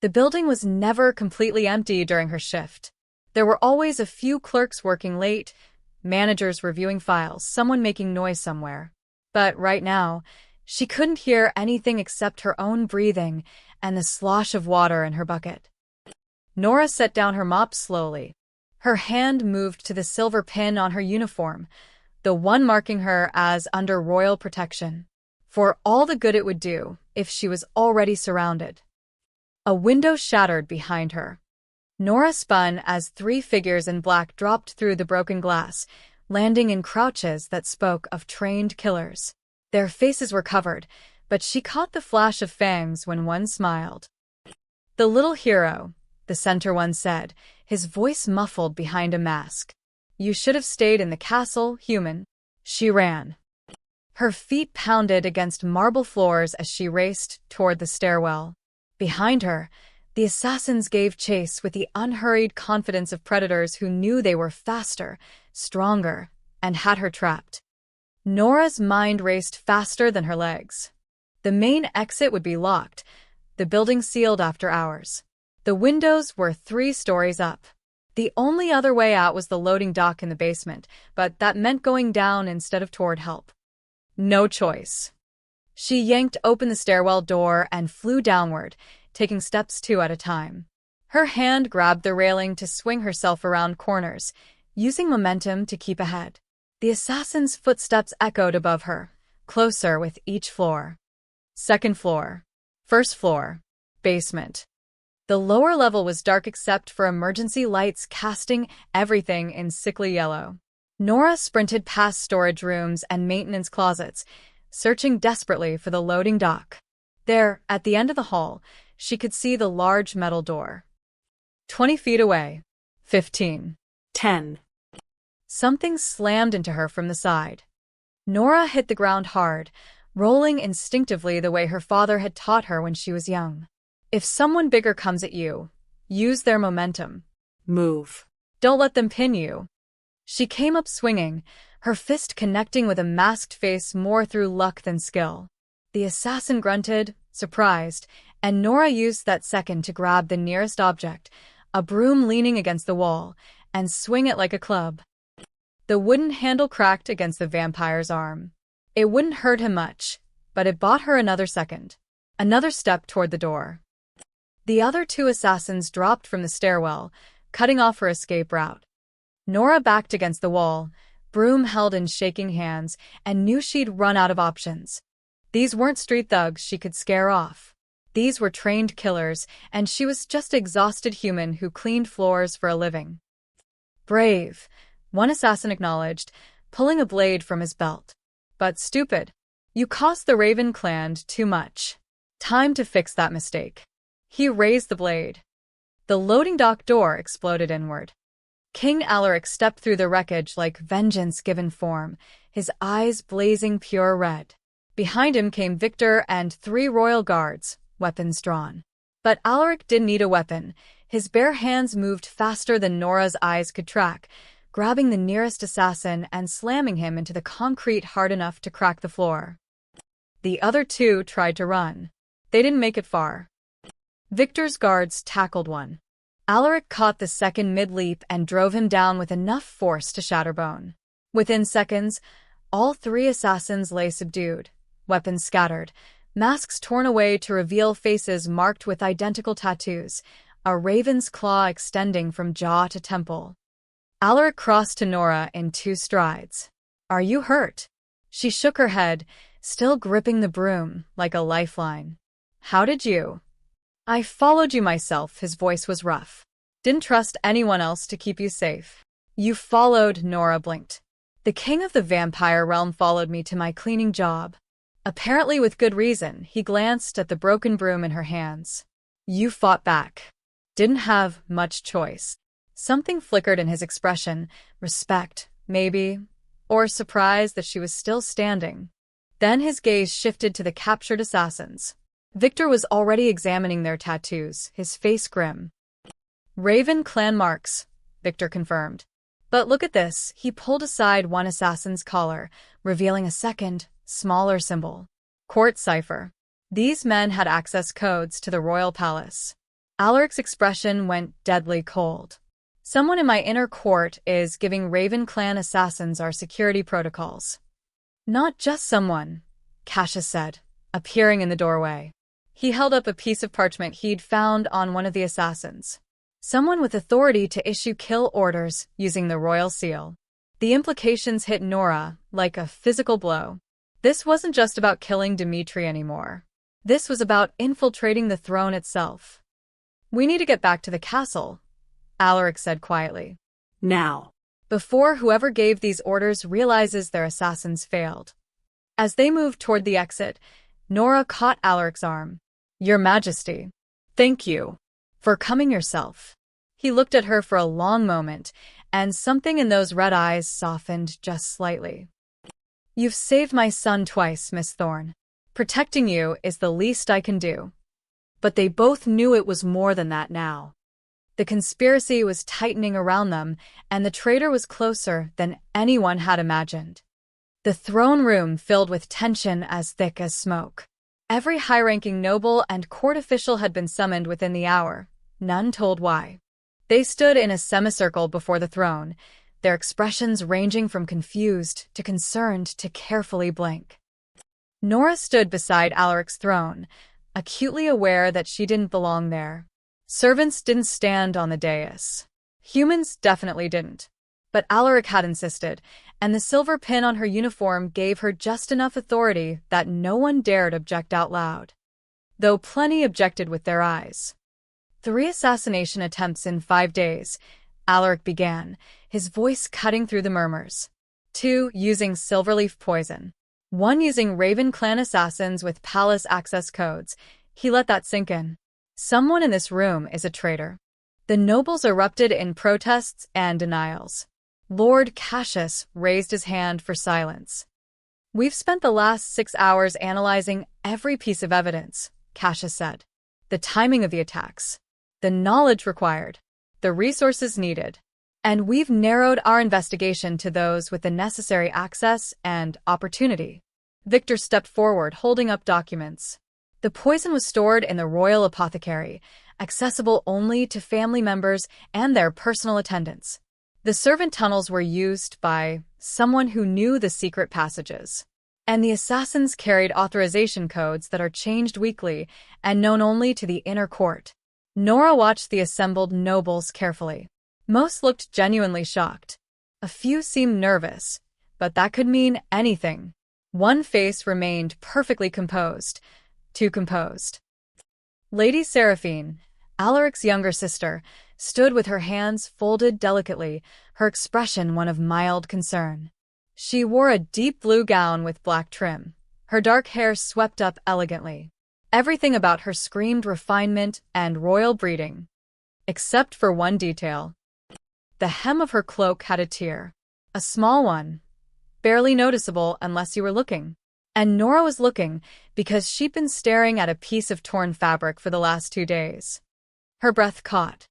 The building was never completely empty during her shift. There were always a few clerks working late, managers reviewing files, someone making noise somewhere. But right now, she couldn't hear anything except her own breathing and the slosh of water in her bucket. Nora set down her mop slowly. Her hand moved to the silver pin on her uniform, the one marking her as under royal protection, for all the good it would do if she was already surrounded. A window shattered behind her. Nora spun as 3 figures in black dropped through the broken glass, landing in crouches that spoke of trained killers. Their faces were covered, but she caught the flash of fangs when one smiled. The little hero, the center one said, his voice muffled behind a mask. You should have stayed in the castle, human. She ran. Her feet pounded against marble floors as she raced toward the stairwell. Behind her, the assassins gave chase with the unhurried confidence of predators who knew they were faster, stronger, and had her trapped. Nora's mind raced faster than her legs. The main exit would be locked, the building sealed after hours. The windows were 3 stories up. The only other way out was the loading dock in the basement, but that meant going down instead of toward help. No choice. She yanked open the stairwell door and flew downward, taking steps 2 at a time. Her hand grabbed the railing to swing herself around corners, using momentum to keep ahead. The assassin's footsteps echoed above her, closer with each floor. 2nd floor. 1st floor. Basement. The lower level was dark except for emergency lights casting everything in sickly yellow. Nora sprinted past storage rooms and maintenance closets, searching desperately for the loading dock. There, at the end of the hall, she could see the large metal door. 20 feet away. 15. 10. Something slammed into her from the side. Nora hit the ground hard, rolling instinctively the way her father had taught her when she was young. If someone bigger comes at you, use their momentum. Move. Don't let them pin you. She came up swinging, her fist connecting with a masked face more through luck than skill. The assassin grunted, surprised, and Nora used that second to grab the nearest object, a broom leaning against the wall, and swing it like a club. The wooden handle cracked against the vampire's arm. It wouldn't hurt him much, but it bought her another second. Another step toward the door. The other 2 assassins dropped from the stairwell, cutting off her escape route. Nora backed against the wall, broom held in shaking hands, and knew she'd run out of options. These weren't street thugs she could scare off. These were trained killers, and she was just an exhausted human who cleaned floors for a living. Brave, one assassin acknowledged, pulling a blade from his belt. But stupid. You cost the Raven clan too much. Time to fix that mistake. He raised the blade. The loading dock door exploded inward. King Alaric stepped through the wreckage like vengeance given form, his eyes blazing pure red. Behind him came Victor and 3 royal guards, weapons drawn. But Alaric didn't need a weapon. His bare hands moved faster than Nora's eyes could track, grabbing the nearest assassin and slamming him into the concrete hard enough to crack the floor. The other 2 tried to run. They didn't make it far. Victor's guards tackled one. Alaric caught the second mid-leap and drove him down with enough force to shatter bone. Within seconds, all 3 assassins lay subdued, weapons scattered, masks torn away to reveal faces marked with identical tattoos, a raven's claw extending from jaw to temple. Alaric crossed to Nora in 2 strides. Are you hurt? She shook her head, still gripping the broom like a lifeline. How did you? I followed you myself, his voice was rough. Didn't trust anyone else to keep you safe. You followed, Nora blinked. The king of the vampire realm followed me to my cleaning job. Apparently with good reason, he glanced at the broken broom in her hands. You fought back. Didn't have much choice. Something flickered in his expression, respect, maybe, or surprise that she was still standing. Then his gaze shifted to the captured assassins. Victor was already examining their tattoos, his face grim. Raven clan marks, Victor confirmed. But look at this, he pulled aside one assassin's collar, revealing a second, smaller symbol. Court cipher. These men had access codes to the royal palace. Alaric's expression went deadly cold. Someone in my inner court is giving Raven clan assassins our security protocols. Not just someone, Cassius said, appearing in the doorway. He held up a piece of parchment he'd found on one of the assassins. Someone with authority to issue kill orders using the royal seal. The implications hit Nora like a physical blow. This wasn't just about killing Dimitri anymore. This was about infiltrating the throne itself. We need to get back to the castle, Alaric said quietly. Now. Before whoever gave these orders realizes their assassins failed. As they moved toward the exit, Nora caught Alaric's arm. Your Majesty. Thank you. For coming yourself. He looked at her for a long moment, and something in those red eyes softened just slightly. You've saved my son twice, Miss Thorne. Protecting you is the least I can do. But they both knew it was more than that now. The conspiracy was tightening around them, and the traitor was closer than anyone had imagined. The throne room filled with tension as thick as smoke. Every high-ranking noble and court official had been summoned within the hour, none told why. They stood in a semicircle before the throne, their expressions ranging from confused to concerned to carefully blank. Nora stood beside Alaric's throne, acutely aware that she didn't belong there. Servants didn't stand on the dais. Humans definitely didn't. But Alaric had insisted, and the silver pin on her uniform gave her just enough authority that no one dared object out loud. Though plenty objected with their eyes. 3 assassination attempts in 5 days, Alaric began, his voice cutting through the murmurs. 2 using silverleaf poison. 1 using Raven clan assassins with palace access codes. He let that sink in. Someone in this room is a traitor. The nobles erupted in protests and denials. Lord Cassius raised his hand for silence. We've spent the last 6 hours analyzing every piece of evidence, Cassius said. The timing of the attacks, the knowledge required, the resources needed. And we've narrowed our investigation to those with the necessary access and opportunity. Victor stepped forward, holding up documents. The poison was stored in the royal apothecary, accessible only to family members and their personal attendants. The servant tunnels were used by someone who knew the secret passages. And the assassins carried authorization codes that are changed weekly and known only to the inner court. Nora watched the assembled nobles carefully. Most looked genuinely shocked. A few seemed nervous, but that could mean anything. One face remained perfectly composed, too composed. Lady Seraphine, Alaric's younger sister, stood with her hands folded delicately, her expression one of mild concern. She wore a deep blue gown with black trim, her dark hair swept up elegantly. Everything about her screamed refinement and royal breeding. Except for one detail. The hem of her cloak had a tear. A small one. Barely noticeable unless you were looking. And Nora was looking because she'd been staring at a piece of torn fabric for the last 2 days. Her breath caught.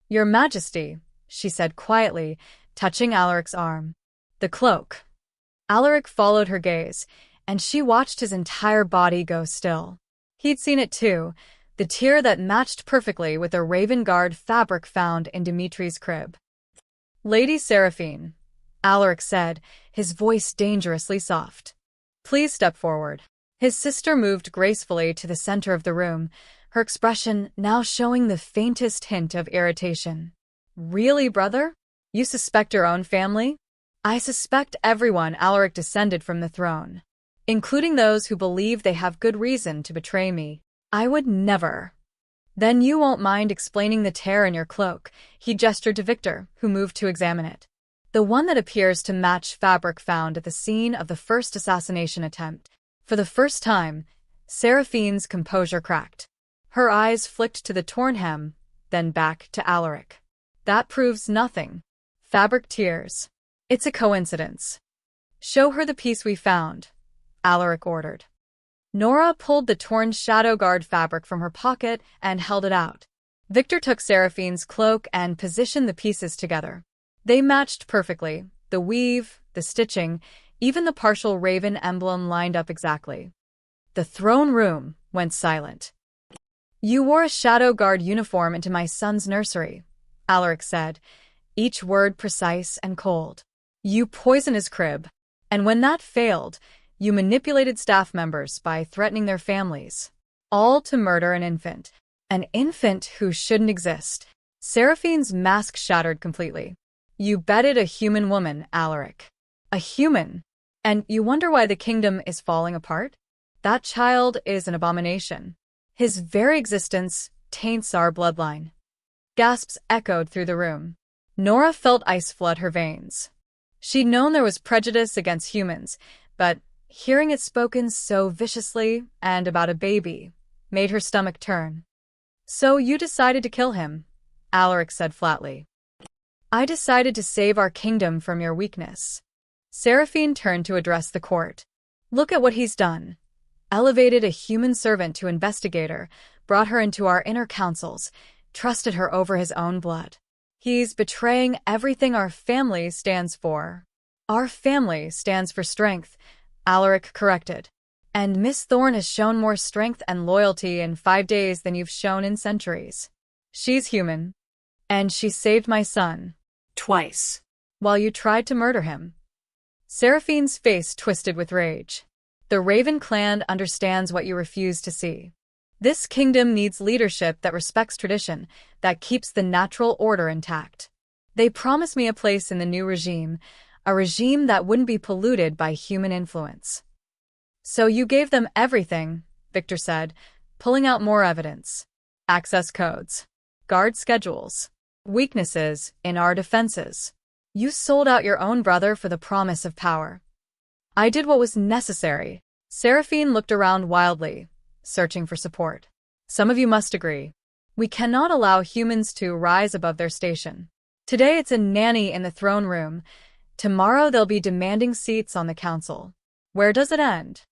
"Your Majesty," she said quietly, touching Alaric's arm. "The cloak." Alaric followed her gaze, and she watched his entire body go still. He'd seen it too, the tear that matched perfectly with the Raven Guard fabric found in Dimitri's crib. "Lady Seraphine," Alaric said, his voice dangerously soft. "Please step forward." His sister moved gracefully to the center of the room, her expression now showing the faintest hint of irritation. "Really, brother? You suspect your own family?" "I suspect everyone." Alaric descended from the throne, including those who believe they have good reason to betray me. "I would never." "Then you won't mind explaining the tear in your cloak," he gestured to Victor, who moved to examine it. "The one that appears to match fabric found at the scene of the first assassination attempt." For the first time, Seraphine's composure cracked. Her eyes flicked to the torn hem, then back to Alaric. "That proves nothing. Fabric tears. It's a coincidence." "Show her the piece we found," Alaric ordered. Nora pulled the torn Shadow Guard fabric from her pocket and held it out. Victor took Seraphine's cloak and positioned the pieces together. They matched perfectly, the weave, the stitching, even the partial raven emblem lined up exactly. The throne room went silent. "You wore a Shadow Guard uniform into my son's nursery," Alaric said, each word precise and cold. "You poisoned his crib, and when that failed, you manipulated staff members by threatening their families, all to murder an infant. An infant who shouldn't exist." Seraphine's mask shattered completely. "You bedded a human woman, Alaric. A human. And you wonder why the kingdom is falling apart? That child is an abomination. His very existence taints our bloodline." Gasps echoed through the room. Nora felt ice flood her veins. She'd known there was prejudice against humans, but hearing it spoken so viciously and about a baby made her stomach turn. "So you decided to kill him," Alaric said flatly. "I decided to save our kingdom from your weakness." Seraphine turned to address the court. "Look at what he's done. Elevated a human servant to investigator, brought her into our inner councils, trusted her over his own blood. He's betraying everything our family stands for. Our family stands for strength, Alaric corrected. And Miss Thorne has shown more strength and loyalty in 5 days than you've shown in centuries. She's human. And she saved my son. Twice. While you tried to murder him. Seraphine's face twisted with rage. The Raven clan understands what you refuse to see. This kingdom needs leadership that respects tradition, that keeps the natural order intact. They promised me a place in the new regime, a regime that wouldn't be polluted by human influence. So you gave them everything, Victor said, pulling out more evidence. Access codes, guard schedules, weaknesses in our defenses. You sold out your own brother for the promise of power. I did what was necessary. Seraphine looked around wildly, searching for support. Some of you must agree. We cannot allow humans to rise above their station. Today it's a nanny in the throne room. Tomorrow they'll be demanding seats on the council. Where does it end?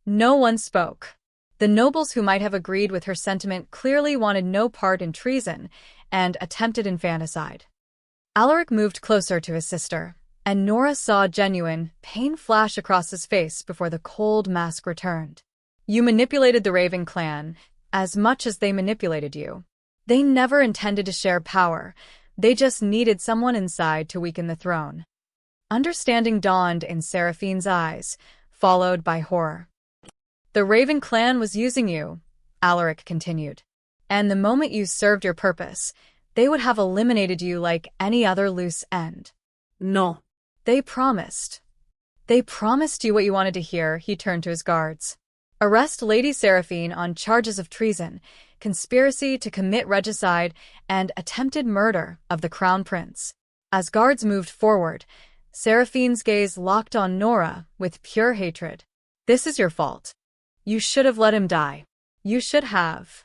No one spoke. The nobles who might have agreed with her sentiment clearly wanted no part in treason and attempted infanticide. Alaric moved closer to his sister, and Nora saw genuine pain flash across his face before the cold mask returned. You manipulated the Raven clan as much as they manipulated you. They never intended to share power. They just needed someone inside to weaken the throne. Understanding dawned in Seraphine's eyes, followed by horror. The Raven clan was using you, Alaric continued. And the moment you served your purpose, they would have eliminated you like any other loose end. No. They promised. They promised you what you wanted to hear. He turned to his guards. Arrest Lady Seraphine on charges of treason, conspiracy to commit regicide, and attempted murder of the Crown Prince. As guards moved forward, Seraphine's gaze locked on Nora with pure hatred. This is your fault. You should have let him die. You should have.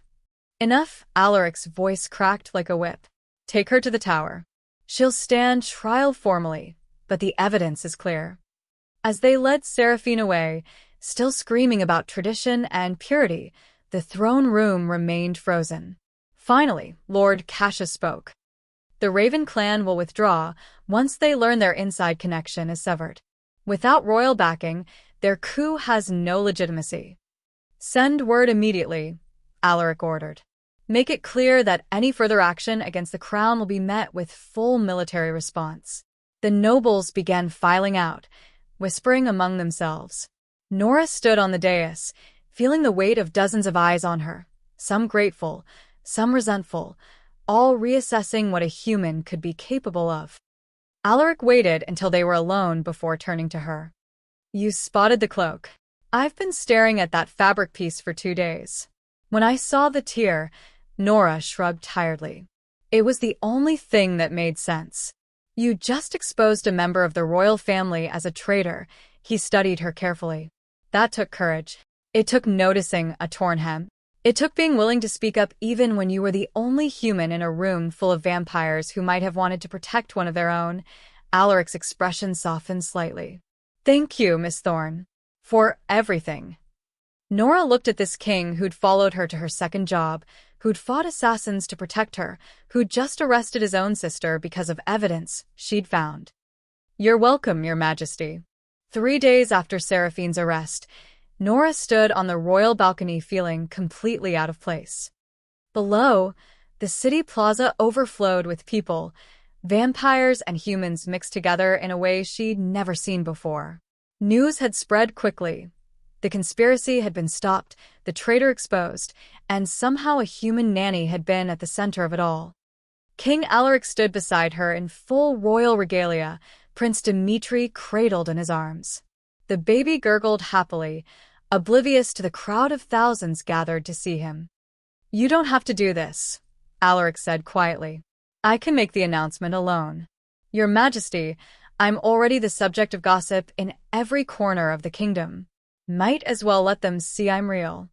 Enough, Alaric's voice cracked like a whip. Take her to the tower. She'll stand trial formally, but the evidence is clear. As they led Seraphine away, still screaming about tradition and purity, the throne room remained frozen. Finally, Lord Cassius spoke. The Raven clan will withdraw once they learn their inside connection is severed. Without royal backing, their coup has no legitimacy. Send word immediately, Alaric ordered. Make it clear that any further action against the crown will be met with full military response. The nobles began filing out, whispering among themselves. Nora stood on the dais, feeling the weight of dozens of eyes on her, some grateful, some resentful, all reassessing what a human could be capable of. Alaric waited until they were alone before turning to her. You spotted the cloak. I've been staring at that fabric piece for 2 days. When I saw the tear, Nora shrugged tiredly. It was the only thing that made sense. You just exposed a member of the royal family as a traitor. He studied her carefully. That took courage. It took noticing a torn hem. It took being willing to speak up even when you were the only human in a room full of vampires who might have wanted to protect one of their own. Alaric's expression softened slightly. Thank you, Miss Thorne. For everything. Nora looked at this king who'd followed her to her second job, who'd fought assassins to protect her, who'd just arrested his own sister because of evidence she'd found. You're welcome, Your Majesty. 3 days after Seraphine's arrest, Nora stood on the royal balcony feeling completely out of place. Below, the city plaza overflowed with people, vampires and humans mixed together in a way she'd never seen before. News had spread quickly. The conspiracy had been stopped, the traitor exposed, and somehow a human nanny had been at the center of it all. King Alaric stood beside her in full royal regalia, Prince Dmitri cradled in his arms. The baby gurgled happily, oblivious to the crowd of thousands gathered to see him. You don't have to do this, Alaric said quietly. I can make the announcement alone. Your Majesty, I'm already the subject of gossip in every corner of the kingdom. Might as well let them see I'm real.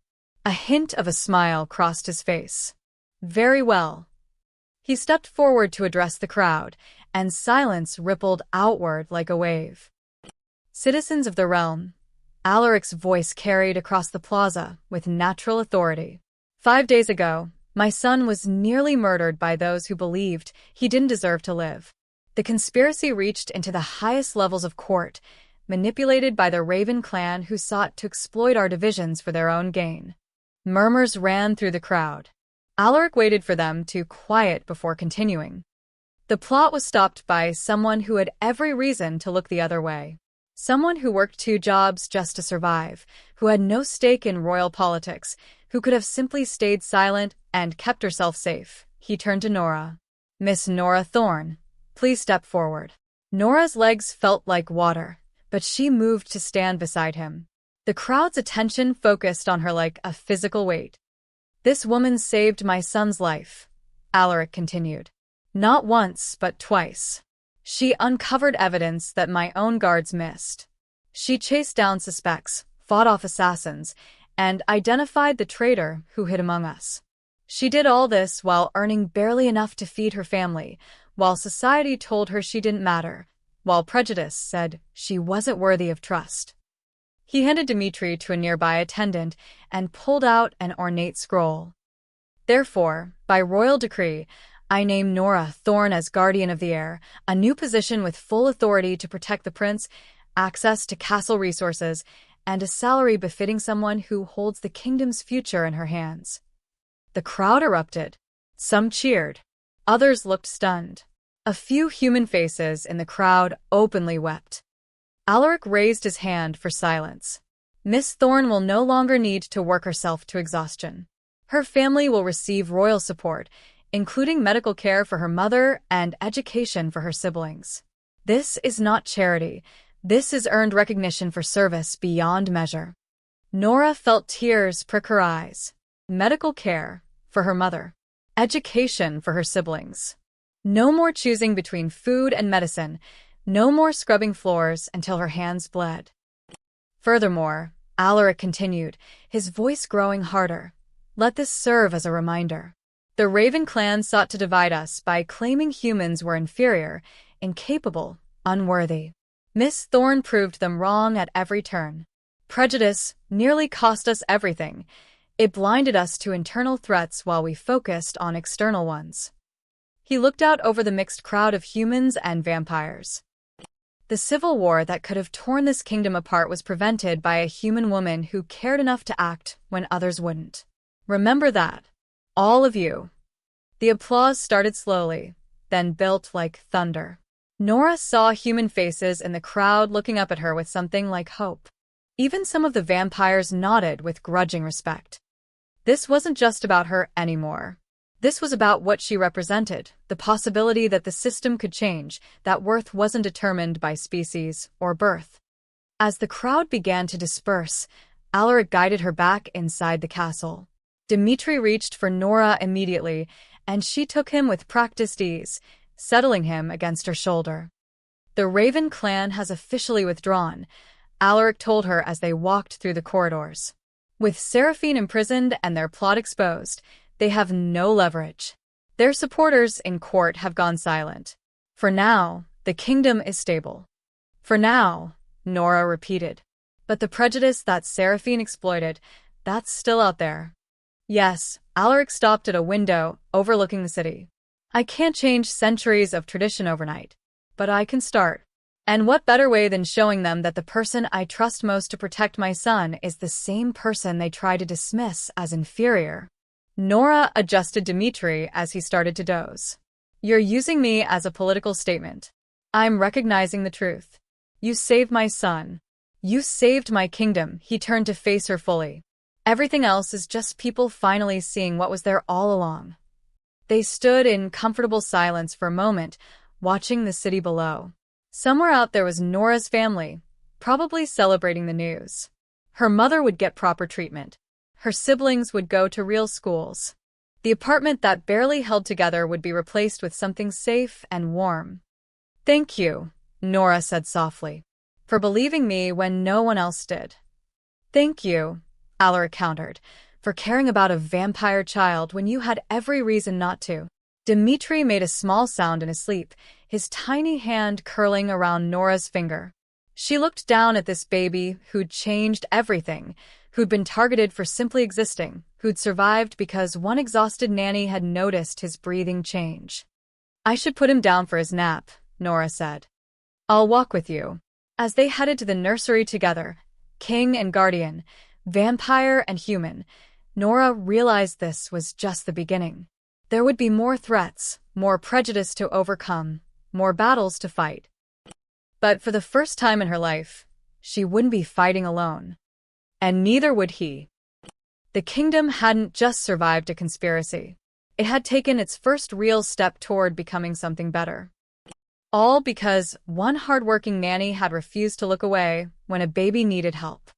A hint of a smile crossed his face. Very well. He stepped forward to address the crowd, and silence rippled outward like a wave. Citizens of the realm, Alaric's voice carried across the plaza with natural authority. 5 days ago, My son was nearly murdered by those who believed he didn't deserve to live. The conspiracy reached into the highest levels of court, manipulated by the Raven clan who sought to exploit our divisions for their own gain. Murmurs ran through the crowd. Alaric waited for them to quiet before continuing. The plot was stopped by someone who had every reason to look the other way. Someone who worked 2 jobs just to survive, who had no stake in royal politics, who could have simply stayed silent and kept herself safe. He turned to Nora. "Miss Nora Thorne, please step forward." Nora's legs felt like water, but she moved to stand beside him. The crowd's attention focused on her like a physical weight. "This woman saved my son's life," Alaric continued. "Not once, but twice. She uncovered evidence that my own guards missed. She chased down suspects, fought off assassins, and identified the traitor who hid among us. She did all this while earning barely enough to feed her family, while society told her she didn't matter, while prejudice said she wasn't worthy of trust." He handed Dmitri to a nearby attendant and pulled out an ornate scroll. "Therefore, by royal decree, I name Nora Thorne as Guardian of the Heir, a new position with full authority to protect the prince, access to castle resources, and a salary befitting someone who holds the kingdom's future in her hands." The crowd erupted. Some cheered. Others looked stunned. A few human faces in the crowd openly wept. Alaric raised his hand for silence. "Miss Thorne will no longer need to work herself to exhaustion. Her family will receive royal support, including medical care for her mother and education for her siblings. This is not charity. This is earned recognition for service beyond measure." Nora felt tears prick her eyes. Medical care for her mother. Education for her siblings. No more choosing between food and medicine. No more scrubbing floors until her hands bled. Furthermore, Alaric continued, his voice growing harder, "Let this serve as a reminder. The Raven clan sought to divide us by claiming humans were inferior, incapable, unworthy. Miss Thorne proved them wrong at every turn. Prejudice nearly cost us everything. It blinded us to internal threats while we focused on external ones." He looked out over the mixed crowd of humans and vampires. The civil war that could have torn this kingdom apart was prevented by a human woman who cared enough to act when others wouldn't. Remember that. All of you. The applause started slowly, then built like thunder. Nora saw human faces in the crowd looking up at her with something like hope. Even some of the vampires nodded with grudging respect. This wasn't just about her anymore. This was about what she represented, the possibility that the system could change, that worth wasn't determined by species or birth. As the crowd began to disperse, Alaric guided her back inside the castle. Dmitri reached for Nora immediately, and she took him with practiced ease, settling him against her shoulder. "The Raven clan has officially withdrawn," Alaric told her as they walked through the corridors. "With Seraphine imprisoned and their plot exposed, they have no leverage. Their supporters in court have gone silent. For now, the kingdom is stable." "For now," Nora repeated. "But the prejudice that Seraphine exploited, that's still out there." "Yes," Alaric stopped at a window overlooking the city. "I can't change centuries of tradition overnight, but I can start. And what better way than showing them that the person I trust most to protect my son is the same person they try to dismiss as inferior?" Nora adjusted Dmitri as he started to doze. "You're using me as a political statement. I'm recognizing the truth. You saved my son. You saved my kingdom." He turned to face her fully. "Everything else is just people finally seeing what was there all along." They stood in comfortable silence for a moment, watching the city below. Somewhere out there was Nora's family, probably celebrating the news. Her mother would get proper treatment. Her siblings would go to real schools. The apartment that barely held together would be replaced with something safe and warm. "Thank you," Nora said softly, "for believing me when no one else did." "Thank you," Alaric countered, "for caring about a vampire child when you had every reason not to." Dmitri made a small sound in his sleep, his tiny hand curling around Nora's finger. She looked down at this baby who'd changed everything, who'd been targeted for simply existing, who'd survived because one exhausted nanny had noticed his breathing change. "I should put him down for his nap," Nora said. "I'll walk with you." As they headed to the nursery together, king and guardian, vampire and human, Nora realized this was just the beginning. There would be more threats, more prejudice to overcome, more battles to fight. But for the first time in her life, she wouldn't be fighting alone. And neither would he. The kingdom hadn't just survived a conspiracy. It had taken its first real step toward becoming something better. All because one hardworking nanny had refused to look away when a baby needed help.